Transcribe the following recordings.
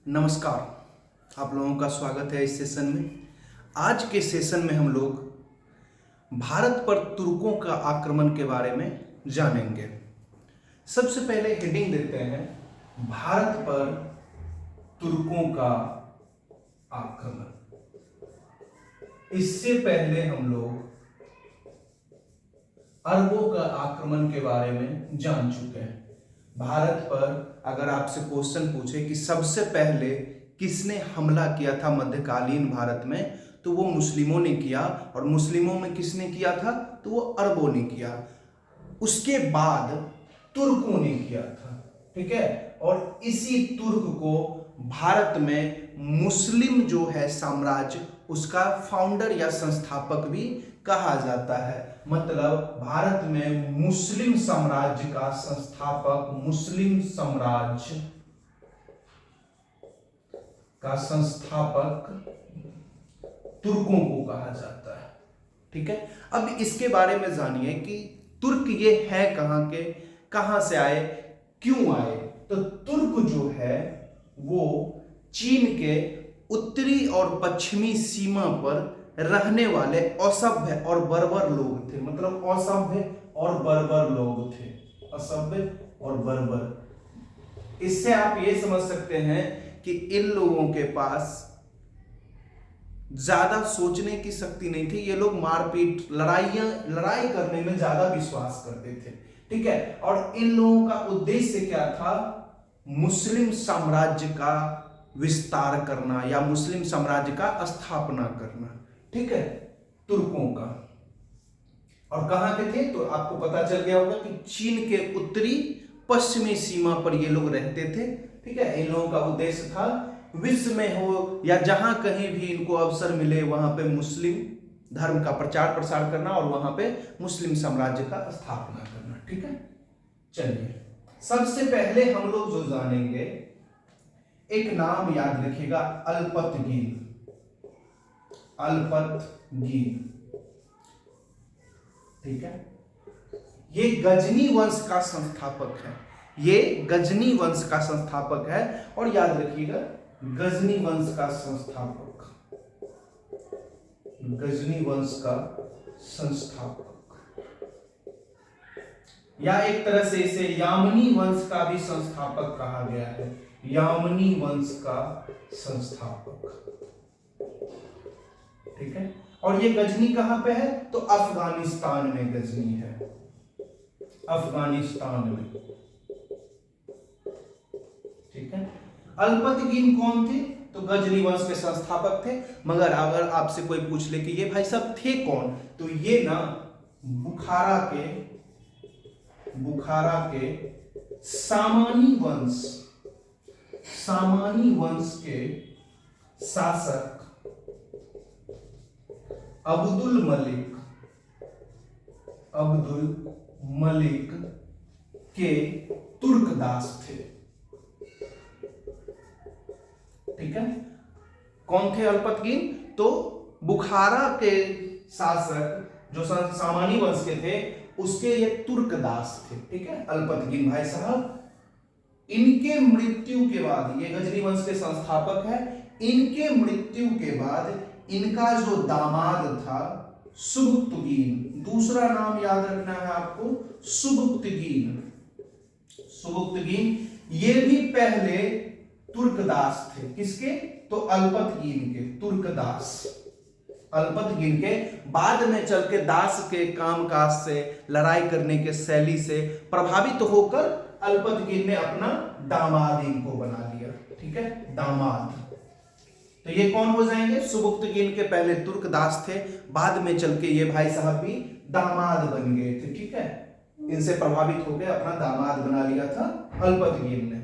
नमस्कार, आप लोगों का स्वागत है इस सेशन में। आज के सेशन में हम लोग भारत पर तुर्कों का आक्रमण के बारे में जानेंगे। सबसे पहले हेडिंग देते हैं, भारत पर तुर्कों का आक्रमण। इससे पहले हम लोग अरबों का आक्रमण के बारे में जान चुके हैं। भारत पर अगर आपसे क्वेश्चन पूछे कि सबसे पहले किसने हमला किया था मध्यकालीन भारत में, तो वो मुस्लिमों ने किया। और मुस्लिमों में किसने किया था, तो वो अरबों ने किया। उसके बाद तुर्कों ने किया था, ठीक है। और इसी तुर्क को भारत में मुस्लिम जो है साम्राज्य, उसका फाउंडर या संस्थापक भी कहा जाता है। मतलब भारत में मुस्लिम साम्राज्य का संस्थापक, मुस्लिम साम्राज्य का संस्थापक तुर्कों को कहा जाता है, ठीक है। अब इसके बारे में जानिए कि तुर्क ये है कहां के, कहां से आए, क्यों आए। तो तुर्क जो है वो चीन के उत्तरी और पश्चिमी सीमा पर रहने वाले असभ्य और बर्बर लोग थे। मतलब असभ्य और बर्बर लोग थे, असभ्य और बर्बर। इससे आप ये समझ सकते हैं कि इन लोगों के पास ज्यादा सोचने की शक्ति नहीं थी। ये लोग मारपीट, लड़ाई करने में ज्यादा विश्वास करते थे, ठीक है। और इन लोगों का उद्देश्य क्या था, मुस्लिम साम्राज्य का विस्तार करना या मुस्लिम साम्राज्य का स्थापना करना, ठीक है, तुर्कों का। और कहां के थे, तो आपको पता चल गया होगा कि चीन के उत्तरी पश्चिमी सीमा पर ये लोग रहते थे, ठीक है। इन लोगों का उद्देश्य था विश्व में हो या जहां कहीं भी इनको अवसर मिले वहां पे मुस्लिम धर्म का प्रचार प्रसार करना और वहां पे मुस्लिम साम्राज्य का स्थापना करना, ठीक है। चलिए, सबसे पहले हम लोग जो जानेंगे, एक नाम याद रखिएगा, अल्पतगीन। अल्पतगीन, ठीक है। ये गजनी वंश का संस्थापक है। ये गजनी वंश का संस्थापक है। और याद रखिएगा, गजनी वंश का संस्थापक, गजनी वंश का संस्थापक, या एक तरह से इसे यामनी वंश का भी संस्थापक कहा गया है। यामनी वंश का संस्थापक, ठीक है। और ये गजनी कहां पे है, तो अफगानिस्तान में गजनी है, अफगानिस्तान में, ठीक है। अल्पतगीन कौन थे, तो गजनी वंश के संस्थापक थे। मगर अगर आपसे कोई पूछ ले कि ये भाई सब थे कौन, तो ये ना बुखारा के सामानी वंश के शासक अब्दुल मलिक के तुर्कदास थे, ठीक है। कौन थे अल्पतगीन, तो बुखारा के शासक जो सामानी वंश के थे, उसके ये तुर्कदास थे, ठीक है, अल्पतगीन भाई साहब। इनके मृत्यु के बाद, ये गजनी वंश के संस्थापक है, इनके मृत्यु के बाद इनका जो दामाद था सुबुक्तगीन, दूसरा नाम याद रखना है आपको, सुबुक्तगीन। ये भी पहले तुर्कदास थे। किसके, तो अल्पतगीन के, तुर्कदास। अल्पतगीन के बाद में चल के दास के कामकाज से, लड़ाई करने के शैली से प्रभावित होकर अल्पतगीन ने अपना दामाद इनको बना लिया, ठीक है, दामाद। तो ये कौन हो जाएंगे, सुबुक्तगीन के पहले तुर्कदास थे, बाद में चल के ये भाई साहब भी दामाद बन गए थे, ठीक है। इनसे प्रभावित होकर अपना दामाद बना लिया था अल्पतगीन ने।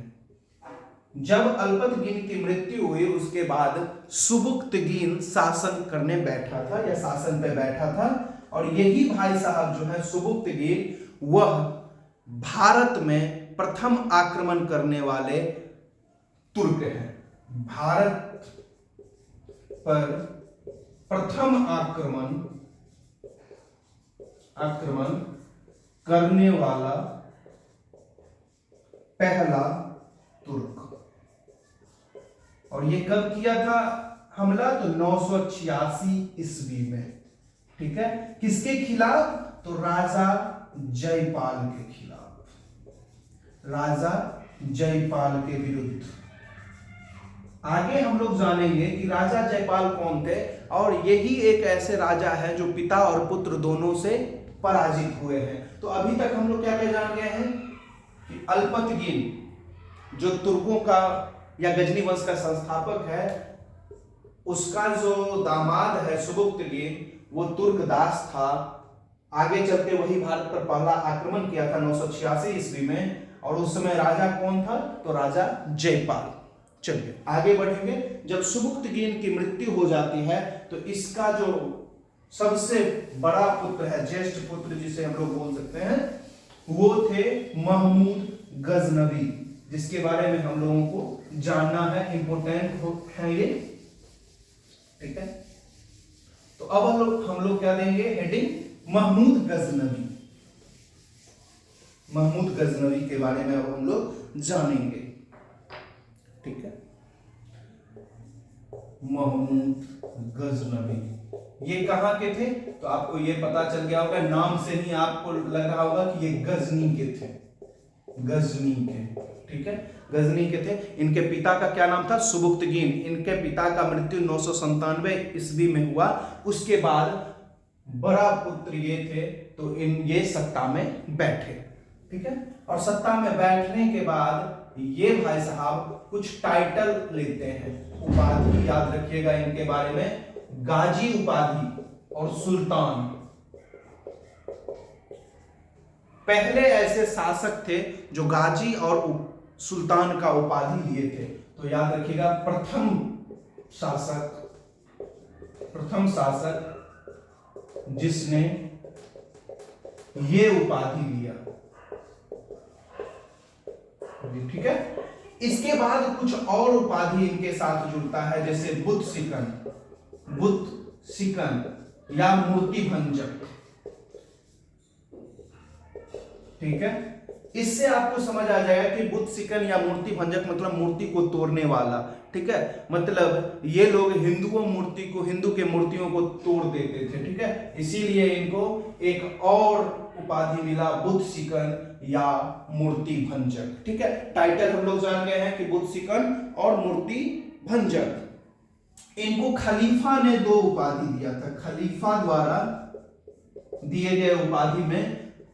जब अल्पतगीन की मृत्यु हुई, उसके बाद सुबुक्तगीन शासन करने बैठा था या शासन पे बैठा था। और यही भाई साहब जो है सुबुक्तगीन, वह भारत में प्रथम आक्रमण करने वाले तुर्क हैं। भारत पर प्रथम आक्रमण करने वाला पहला तुर्क, और ये कब किया था हमला? तो 986 ईस्वी में। ठीक है, किसके खिलाफ? तो राजा जयपाल के खिलाफ, राजा जयपाल के विरुद्ध। आगे हम लोग जानेंगे कि राजा जयपाल कौन थे, और यही एक ऐसे राजा है जो पिता और पुत्र दोनों से पराजित हुए हैं। तो अभी तक हम लोग क्या क्या जान गए हैं कि अल्पतगीन जो तुर्कों का या गजनी वंश का संस्थापक है, उसका जो दामाद है सुबुक्तगीन, वो तुर्कदास था। आगे चलते वही भारत पर पहला आक्रमण किया था 986 ईस्वी में, और उस समय राजा कौन था? तो राजा जयपाल। चलिए आगे बढ़ेंगे। जब सुबुक्तगीन की मृत्यु हो जाती है तो इसका जो सबसे बड़ा पुत्र है, ज्येष्ठ पुत्र जिसे हम लोग बोल सकते हैं, वो थे महमूद गजनवी, जिसके बारे में हम लोगों को जानना है, इंपोर्टेंट है ये। ठीक है, तो अब हम लोग क्या देंगे हेडिंग? महमूद गजनवी। महमूद गजनवी के बारे में अब हम लोग जानेंगे। ठीक है, महमूद गजनवी ये कहां के थे? तो आपको ये पता चल गया होगा, नाम से ही आपको लग रहा होगा कि ये गजनी के थे, गजनी के। ठीक है, गजनी के थे। इनके पिता का क्या नाम था? सुबुक्तगीन। इनके पिता का मृत्यु 997 ईस्वी में हुआ। उसके बाद बड़ा पुत्र ये थे, तो ये सत्ता में बैठे। ठीक है, और सत्ता में बैठने के बाद ये भाई साहब कुछ टाइटल लेते हैं, उपाधि याद रखिएगा इनके बारे में, गाजी उपाधि और सुल्तान। पहले ऐसे शासक थे जो गाजी और सुल्तान का उपाधि लिए थे। तो याद रखिएगा, प्रथम शासक जिसने ये उपाधि लिया। ठीक है, इसके बाद कुछ और उपाधि इनके साथ जुड़ता है, जैसे बुद्ध सिकन या मूर्ति भंजक। ठीक है, इससे आपको समझ आ जाएगा कि बुद्ध सिकन या मूर्ति भंजक मतलब मूर्ति को तोड़ने वाला। ठीक है, मतलब ये लोग हिंदू के मूर्तियों को तोड़ देते थे। ठीक है, इसीलिए इनको एक और उपाधि मिला, बुद्ध सिकन या मूर्ति भंजक। ठीक है, टाइटल हम लोग जान गए हैं कि बुद्ध सिकन और मूर्ति भंजक। इनको खलीफा ने 2 उपाधि दिया था। खलीफा द्वारा दिए गए उपाधि में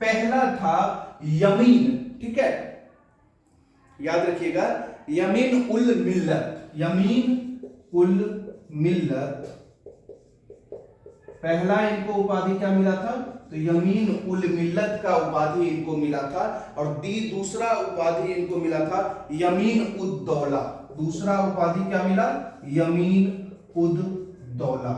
पहला था यमीन। ठीक है, याद रखिएगा, यमीन उल मिल्लत। यमीन उल मिल्लत पहला इनको उपाधि क्या मिला था? तो यमीन उल मिल्लत का उपाधि इनको मिला था। और दूसरा उपाधि इनको मिला था यमीन उद दौला। दूसरा उपाधि क्या मिला? यमीन उद दौला।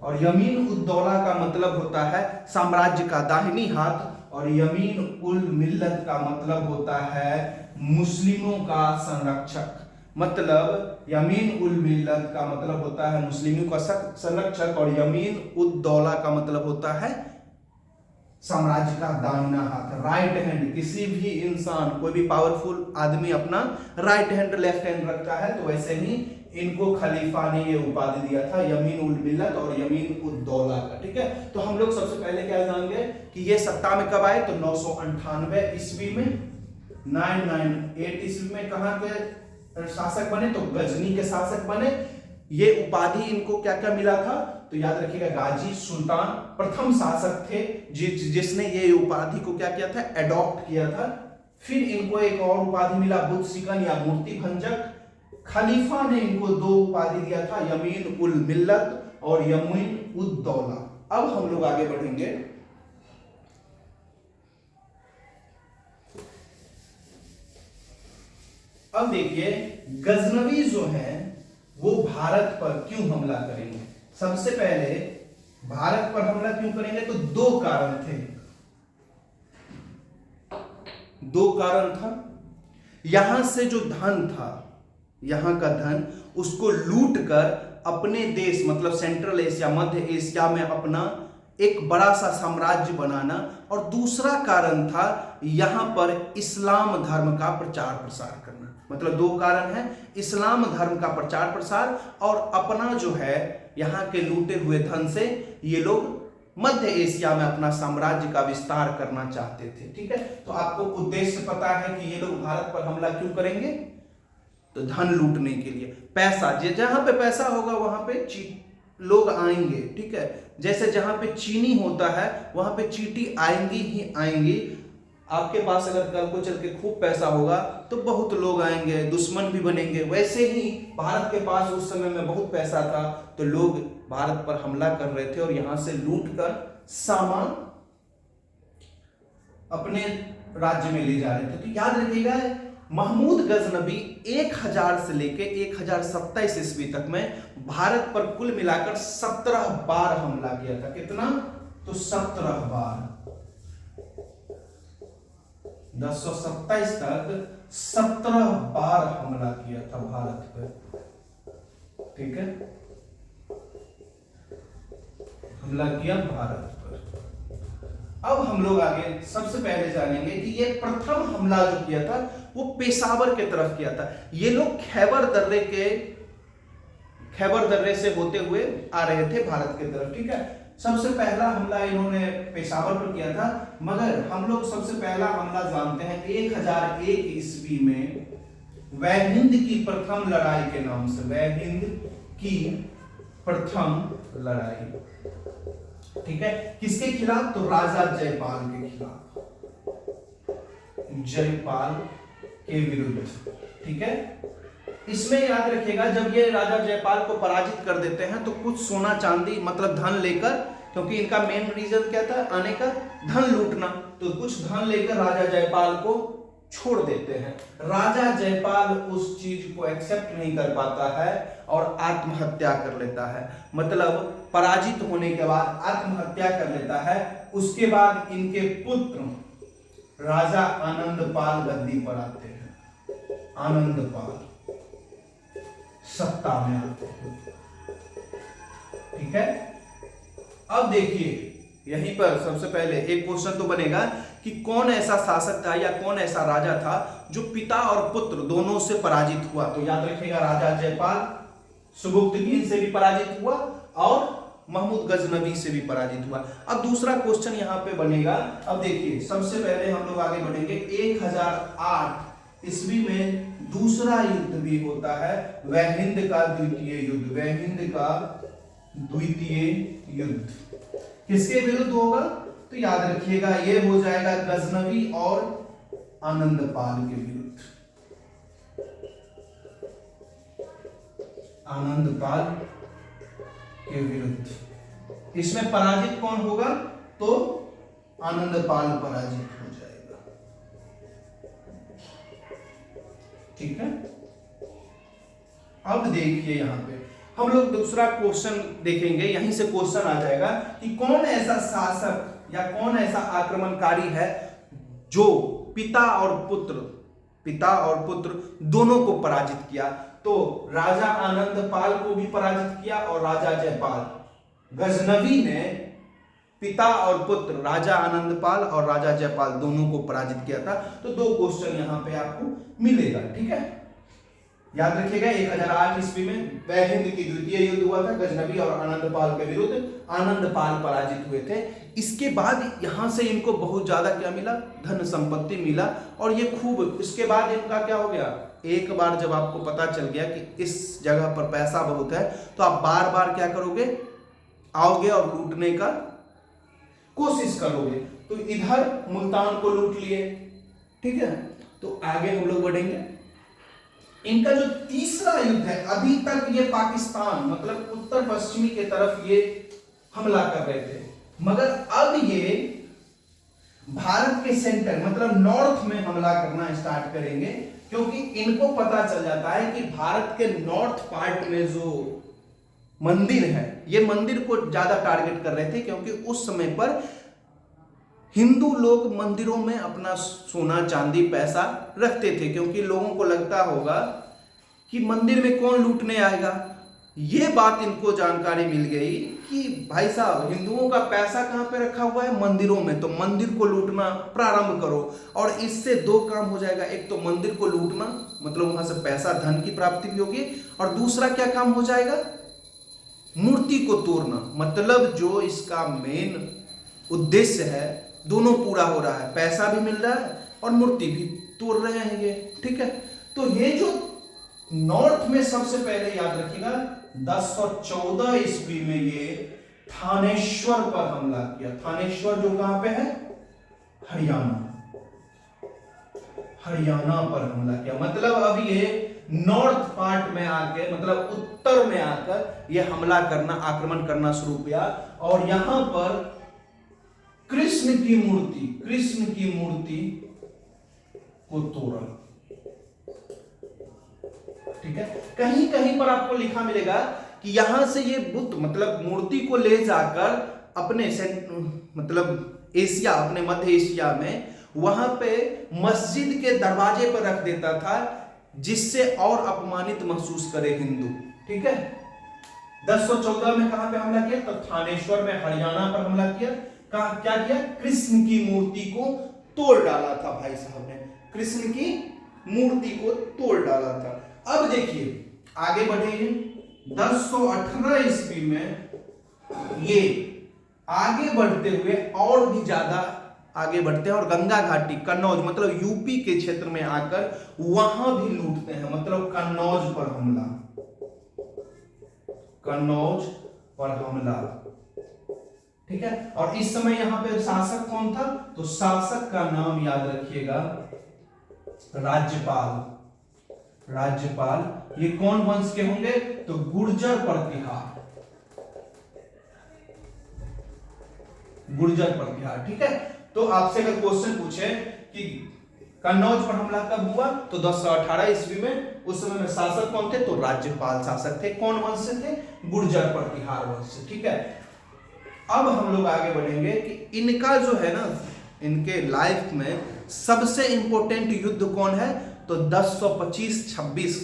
और यमीन उद दौला का मतलब होता है साम्राज्य का दाहिनी हाथ, और यमीन उल मिल्लत का मतलब होता है मुस्लिमों का संरक्षक। मतलब यमीन उल मिल्लत का मतलब होता है मुस्लिमों का संरक्षक, और यमीन उद दौला का मतलब होता है साम्राज्य का दाहिना हाथ, राइट हैंड। किसी भी इंसान, कोई भी पावरफुल आदमी अपना राइट हैंड लेफ्ट हैंड रखता है, तो वैसे ही इनको खलीफा ने ये उपाधि दिया था, यमीन उल मिल्लत और यमीन उद दौला का। ठीक है, तो हम लोग सबसे पहले क्या जानेंगे कि ये सत्ता में कब आए? तो 998 ईस्वी में, 998 ईस्वी में कहां के शासक बने? तो गजनी के शासक बने। ये उपाधि इनको क्या क्या मिला था? तो याद रखिएगा, गाजी सुल्तान प्रथम शासक थे जिसने ये उपाधि को क्या किया था? एडॉप्ट किया था। फिर इनको एक और उपाधि मिला, बुद्ध सिकन या मूर्ति भंजक। खलीफा ने इनको 2 उपाधि दिया था, यमीन उल मिल्लत और यमीन उद दौला। अब हम लोग आगे बढ़ेंगे। अब देखिए, गजनवी जो हैं वो भारत पर क्यों हमला करेंगे? सबसे पहले भारत पर हमला क्यों करेंगे? तो 2 कारण थे। 2 कारण था। यहां से जो धन था, यहां का धन, उसको लूट कर अपने देश मतलब सेंट्रल एशिया, मध्य एशिया में अपना एक बड़ा सा साम्राज्य बनाना, और दूसरा कारण था यहां पर इस्लाम धर्म का प्रचार प्रसार करना। मतलब दो कारण है, इस्लाम धर्म का प्रचार प्रसार और अपना जो है यहाँ के लूटे हुए धन से ये लोग मध्य एशिया में अपना साम्राज्य का विस्तार करना चाहते थे। ठीक है, तो आपको उद्देश्य पता है कि ये लोग भारत पर हमला क्यों करेंगे? तो धन लूटने के लिए। पैसा, जहां पे पैसा होगा वहां पे लोग आएंगे। ठीक है, जैसे जहां पे चीनी होता है वहां पे चींटी आएंगी ही आएंगी। आपके पास अगर कल को चल के खूब पैसा होगा तो बहुत लोग आएंगे, दुश्मन भी बनेंगे। वैसे ही भारत के पास उस समय में बहुत पैसा था तो लोग भारत पर हमला कर रहे थे और यहां से लूट कर सामान अपने राज्य में ले जा रहे थे। तो याद रखिएगा, महमूद गजनबी 1000 से लेके 1027 ईस्वी तक में भारत पर कुल मिलाकर 17 बार हमला किया था। कितना? तो 17 बार। 1027 तक 17 बार हमला किया था भारत पर। ठीक है, हमला किया भारत पर। अब हम लोग आगे सबसे पहले जानेंगे कि ये प्रथम हमला जो किया था वो पेशावर के तरफ किया था। ये लोग खैबर दर्रे से होते हुए आ रहे थे भारत की तरफ। ठीक है, सबसे पहला हमला इन्होंने पेशावर पर किया था। मगर हम लोग सबसे पहला हमला जानते हैं 1001 ईस्वी में वैहिंद की प्रथम लड़ाई के नाम से। वैहिंद की प्रथम लड़ाई। ठीक है, किसके खिलाफ? तो राजा जयपाल के खिलाफ, जयपाल के विरुद्ध। ठीक है, इसमें याद रखिएगा जब ये राजा जयपाल को पराजित कर देते हैं तो कुछ सोना चांदी मतलब धन लेकर, क्योंकि इनका मेन रीजन क्या था आने का? धन लूटना। तो कुछ धन लेकर राजा जयपाल को छोड़ देते हैं। राजा जयपाल उस चीज को एक्सेप्ट नहीं कर पाता है और आत्महत्या कर लेता है। मतलब पराजित होने के बाद आत्महत्या कर लेता है। उसके बाद इनके पुत्र राजा आनंदपाल गद्दी पर आते हैं। आनंदपाल सत्ता में आते हैं। ठीक है, अब देखिए यहीं पर सबसे पहले एक क्वेश्चन तो बनेगा कि कौन ऐसा शासक था या कौन ऐसा राजा था जो पिता और पुत्र दोनों से पराजित हुआ? तो याद रखिएगा राजा जयपाल सुबुक्तगीन से भी पराजित हुआ और महमूद गजनबी से भी पराजित हुआ। अब दूसरा क्वेश्चन यहां पे बनेगा। अब देखिए सबसे पहले हम लोग आगे बढ़ेंगे। 1008 ईस्वी में दूसरा युद्ध भी होता है, वैहिंद का द्वितीय युद्ध। वैहिंद का द्वितीय युद्ध किसके विरुद्ध होगा? तो याद रखिएगा ये हो जाएगा गजनवी और आनंदपाल के विरुद्ध। आनंदपाल के विरुद्ध। इसमें पराजित कौन होगा? तो आनंदपाल पराजित हो जाएगा। ठीक है, अब देखिए यहां पे हम लोग दूसरा क्वेश्चन देखेंगे। यहीं से क्वेश्चन आ जाएगा कि कौन ऐसा शासक या कौन ऐसा आक्रमणकारी है जो पिता और पुत्र दोनों को पराजित किया। तो राजा आनंदपाल को भी पराजित किया और राजा जयपाल। गजनवी ने पिता और पुत्र राजा आनंदपाल और राजा जयपाल दोनों को पराजित किया था। तो दो क्वेश्चन यहां पे आपको मिलेगा। ठीक है, याद रखिएगा 1008 ईस्वी में वैहिंद की द्वितीय युद्ध हुआ था गजनवी और आनंदपाल के विरुद्ध। आनंदपाल पराजित हुए थे। इसके बाद यहां से इनको बहुत ज्यादा क्या मिला? धन संपत्ति मिला और ये खूब। इसके बाद इनका क्या हो गया? एक बार जब आपको पता चल गया कि इस जगह पर पैसा बहुत है तो आप बार बार क्या करोगे? आओगे और लूटने का कोशिश करोगे। तो इधर मुल्तान को लूट लिए। ठीक है, तो आगे हम लोग बढ़ेंगे। इनका जो तीसरा युद्ध है, अभी तक ये पाकिस्तान मतलब उत्तर पश्चिमी के तरफ ये हमला कर रहे थे, मगर अब ये भारत के सेंटर मतलब नॉर्थ में हमला करना स्टार्ट करेंगे, क्योंकि इनको पता चल जाता है कि भारत के नॉर्थ पार्ट में जो मंदिर है, ये मंदिर को ज्यादा टारगेट कर रहे थे, क्योंकि उस समय पर हिंदू लोग मंदिरों में अपना सोना चांदी पैसा रखते थे, क्योंकि लोगों को लगता होगा कि मंदिर में कौन लूटने आएगा, ये बात इनको जानकारी मिल गई कि भाई साहब हिंदुओं का पैसा कहाँ पे रखा हुआ है, मंदिरों में, तो मंदिर को लूटना प्रारंभ करो। और इससे दो काम हो जाएगा, एक तो मंदिर को लूटना मतलब वहां से पैसा धन की प्राप्ति भी होगी, और दूसरा क्या काम हो जाएगा, मूर्ति को तोड़ना। मतलब जो इसका मेन उद्देश्य है दोनों पूरा हो रहा है, पैसा भी मिल रहा है और मूर्ति भी तोड़ रहे हैं ये, ठीक है। तो ये जो नॉर्थ में सबसे पहले याद रखिएगा 1014 ईस्वी में ये थानेश्वर पर हमला किया। थानेश्वर जो कहां पे है, हरियाणा, हरियाणा पर हमला किया। मतलब अब ये नॉर्थ पार्ट में आके मतलब उत्तर में आकर ये हमला करना, आक्रमण करना शुरू किया। और यहां पर कृष्ण की मूर्ति को तोड़ा, ठीक है। कहीं कहीं पर आपको लिखा मिलेगा कि यहां से ये बुद्ध मतलब मूर्ति को ले जाकर अपने मतलब एशिया, अपने मध्य एशिया में वहां पे मस्जिद के दरवाजे पर रख देता था, जिससे और अपमानित महसूस करे हिंदू, ठीक है। 1014 में कहां पे हमला किया, तो थानेश्वर में हरियाणा पर हमला किया। क्या किया, कृष्ण की मूर्ति को तोड़ डाला था भाई साहब ने, कृष्ण की मूर्ति को तोड़ डाला था। अब देखिए आगे बढ़े, 1018 ईस्वी में ये आगे बढ़ते हुए और भी ज्यादा आगे बढ़ते हैं और गंगा घाटी, कन्नौज मतलब यूपी के क्षेत्र में आकर वहां भी लूटते हैं। मतलब कन्नौज पर हमला, कन्नौज पर हमला, ठीक है। और इस समय यहां पे शासक कौन था, तो शासक का नाम याद रखिएगा, राज्यपाल। राज्यपाल ये कौन वंश के होंगे, तो गुर्जर प्रतिहार, गुर्जर प्रतिहार, ठीक है। तो आपसे अगर क्वेश्चन पूछे कि कन्नौज पर हमला कब हुआ, तो 1018 ईस्वी में। उस समय में शासक कौन थे, तो राज्यपाल शासक थे। कौन वंश से थे, गुर्जर प्रतिहार वंश से, ठीक है। अब हम लोग आगे बढ़ेंगे कि इनका जो है ना, इनके लाइफ में सबसे इंपॉर्टेंट युद्ध कौन है, तो 1025-26,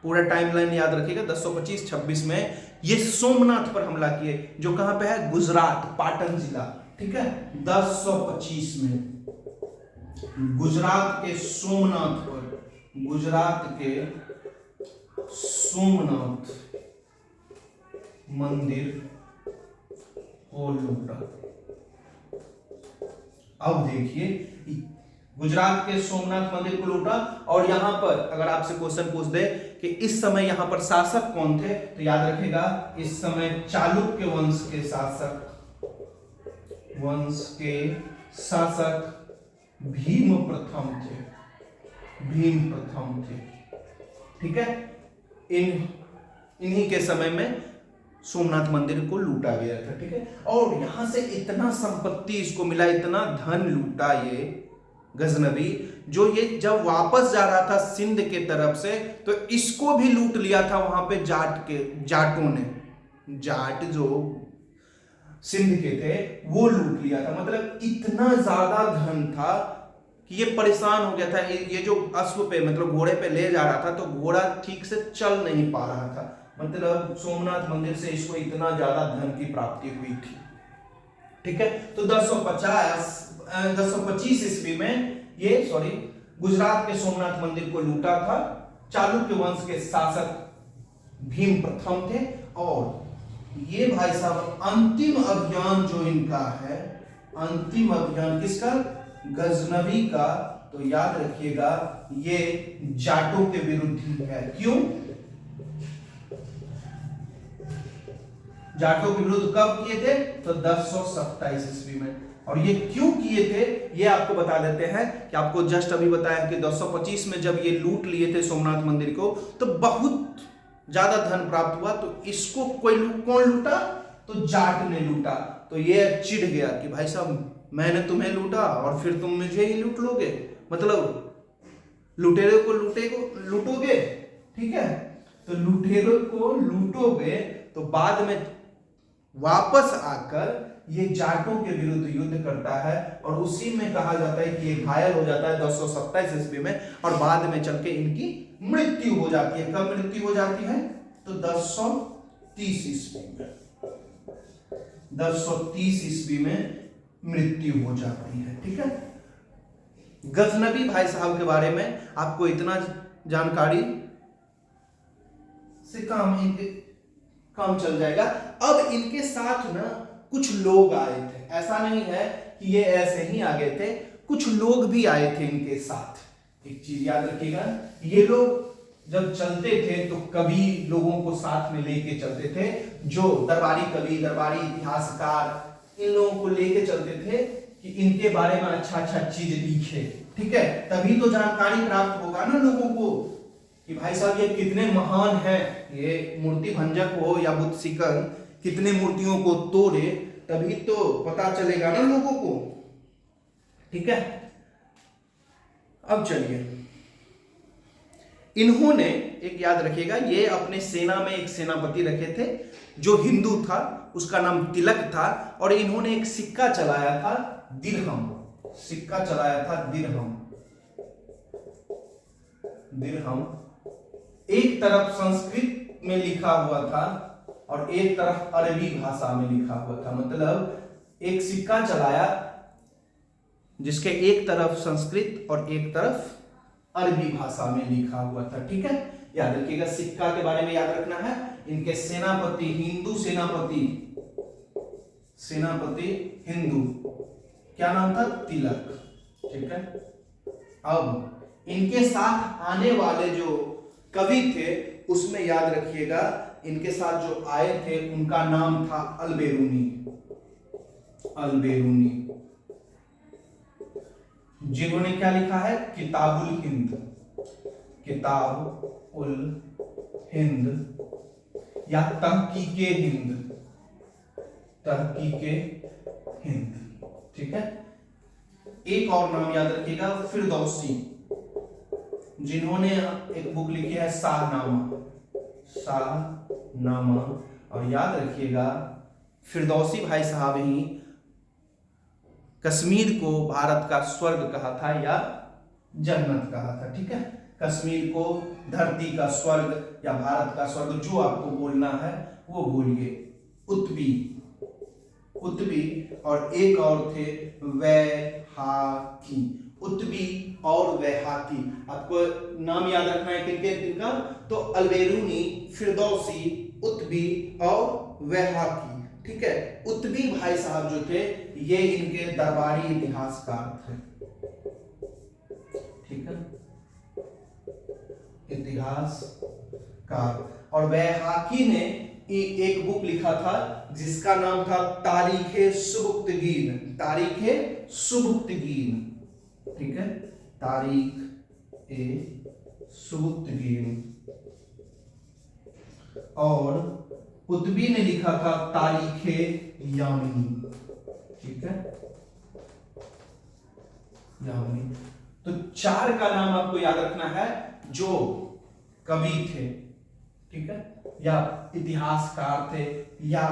पूरा टाइमलाइन याद रखिएगा। 1025-26 में ये सोमनाथ पर हमला किए, जो कहां पे है, गुजरात, पाटन जिला, ठीक है। 1025 में गुजरात के सोमनाथ पर, गुजरात के सोमनाथ मंदिर को लूटा। अब देखिए गुजरात के सोमनाथ मंदिर को लूटा। और यहां पर अगर आपसे क्वेश्चन पूछ दे कि इस समय यहां पर शासक कौन थे, तो याद रखेगा इस समय चालुक्य वंश के शासक, भीम प्रथम थे, भीम प्रथम थे, ठीक है। इन्हीं के समय में सोमनाथ मंदिर को लूटा गया था, ठीक है। और यहां से इतना संपत्ति इसको मिला, इतना धन लूटा ये गजनवी, जो ये जब वापस जा रहा था सिंध के तरफ से, तो इसको भी लूट लिया था वहां पे जाटों ने। जाट जो सिंध के थे वो लूट लिया था। मतलब इतना ज्यादा धन था कि ये परेशान हो गया था। ये जो अश्व पे मतलब घोड़े पे ले जा रहा था, तो घोड़ा ठीक से चल नहीं पा रहा था। मतलब सोमनाथ मंदिर से इसको इतना ज्यादा धन की प्राप्ति हुई थी, ठीक है। तो 1025 ईस्वी में ये गुजरात के सोमनाथ मंदिर को लूटा था। चालुक्य वंश के शासक भीम प्रथम थे। और ये भाई साहब अंतिम अभियान जो इनका है, अंतिम अभियान किसका, गजनवी का, तो याद रखिएगा ये जाटों के विरुद्ध ही है। क्यों, जाटों के विरुद्ध कब किए थे, तो 1027 ईस्वी में। और ये क्यों किए थे ये आपको बता देते हैं कि आपको जस्ट अभी बताया कि 1025 में जब ये लूट लिए थे सोमनाथ मंदिर को, तो बहुत ज्यादा धन प्राप्त हुआ। तो इसको कौन लूटा, तो जाट ने लूटा। तो ये चिढ़ गया कि भाई साहब मैंने तुम्हें लूटा और फिर तुम मुझे ही लूट लोगे, मतलब लुटेरे को लूटोगे, ठीक है। तो लुटेरों को लूटोगे तो बाद में वापस आकर ये जाटों के विरुद्ध युद्ध करता है। और उसी में कहा जाता है कि ये घायल हो जाता है 1027 ईस्वी में, और बाद में चल के इनकी मृत्यु हो जाती है। कब मृत्यु हो जाती है, तो 1000 1030 ईस्वी में, 1030 ईस्वी में मृत्यु हो जाती है। ठीक है, गजनबी भाई साहब के बारे में आपको इतना जानकारी से काम चल जाएगा। अब इनके साथ ना कुछ लोग आए थे, ऐसा नहीं है कि ये ऐसे ही आ गए थे, कुछ लोग भी आए थे इनके साथ। एक चीज याद रखिएगा, ये लोग जब चलते थे तो कवि लोगों को साथ में लेके चलते थे, जो दरबारी कवि, दरबारी इतिहासकार, इन लोगों को लेके चलते थे कि इनके बारे में अच्छा चीज लिखे। ठीक है, तभी तो जानकारी प्राप्त होगा ना लोगों को कि भाई साहब ये कितने महान हैं, ये मूर्ति भंजक हो या बुद्ध शिकन कितने मूर्तियों को तोड़े, तभी तो पता चलेगा ना लोगों को। ठीक है, अब चलिए, इन्होंने एक याद रखिएगा, ये अपने सेना में एक सेनापति रखे थे जो हिंदू था, उसका नाम तिलक था, और इन्होंने एक सिक्का चलाया था दिरहम, सिक्का चलाया था दिरहम। दिरहम एक तरफ संस्कृत में लिखा हुआ था और एक तरफ अरबी भाषा में लिखा हुआ था, मतलब एक सिक्का चलाया जिसके एक तरफ संस्कृत और एक तरफ अरबी भाषा में लिखा हुआ था। ठीक है, याद रखिएगा, सिक्का के बारे में याद रखना है। इनके सेनापति, हिंदू सेनापति, सेनापति हिंदू, क्या नाम था? तिलक। ठीक है, अब इनके साथ आने वाले जो कवि थे उसमें याद रखिएगा, इनके साथ जो आए थे उनका नाम था अलबेरूनी। अलबेरूनी, जिन्होंने क्या लिखा है? किताबुल हिंद, किताबुल हिंद या तहकीके हिंद, तहकीके हिंद। ठीक है, एक और नाम याद रखिएगा, फिरदौसी, जिन्होंने एक बुक लिखी है शाहनामा, शाहनामा। और याद रखिएगा, फिरदौसी भाई साहब ही कश्मीर को भारत का स्वर्ग कहा था या जन्नत कहा था। ठीक है, कश्मीर को धरती का स्वर्ग या भारत का स्वर्ग, जो आपको बोलना है वो बोलिए। उत्बी, उत्बी, और एक और थे वैहाकी। उत्बी और वैहाकी, आपको नाम याद रखना है किनका? तो अलबेरूनी, फिरदौसी, उत्बी और वैहाकी। ठीक है, उत्बी भाई साहब जो थे ये इनके दरबारी इतिहासकार थे। ठीक है, इतिहासकार। और वैहाकी ने एक बुक लिखा था जिसका नाम था तारीखे सुबुक्तगीन, तारीखे सुबुक्तगीन। ठीक है, तारीख ए सुबुक्तगीन। और कुतुबी ने लिखा था तारीखे यामिनी। ठीक है, यामिनी। तो चार का नाम आपको याद रखना है जो कवि थे, ठीक है, या इतिहासकार थे या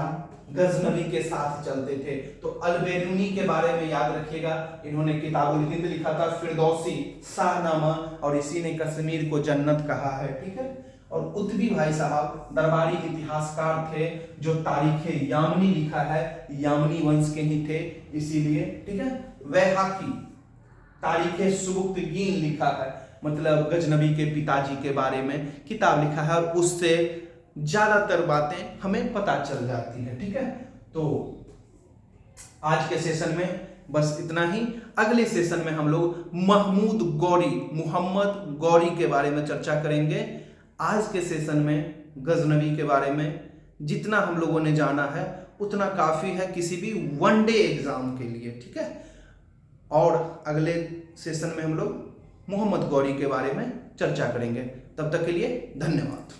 गजनवी के साथ चलते थे। तो अलबेरूनी के बारे में याद रखिएगा, इन्होंने किताबुल हिंद लिखा था, फिरदौसी शाहनामा, और इसी ने कश्मीर को जन्नत कहा है। ठीक है, और उत्बी भाई साहब दरबारी इतिहासकार थे जो तारीखे यामनी लिखा है, यामनी वंश के ही थे इसीलिए। ठीक है, वैहाकी तारीखे सुबुक्तगीन लिखा है, मतलब गजनबी के पिताजी के बारे में किताब लिखा है, और उससे ज्यादातर बातें हमें पता चल जाती है। ठीक है, तो आज के सेशन में बस इतना ही। अगले सेशन में हम लोग महमूद गौरी, मोहम्मद गौरी के बारे में चर्चा करेंगे। आज के सेशन में गजनवी के बारे में जितना हम लोगों ने जाना है उतना काफी है किसी भी वनडे एग्जाम के लिए। ठीक है, और अगले सेशन में हम लोग मोहम्मद गौरी के बारे में चर्चा करेंगे। तब तक के लिए धन्यवाद।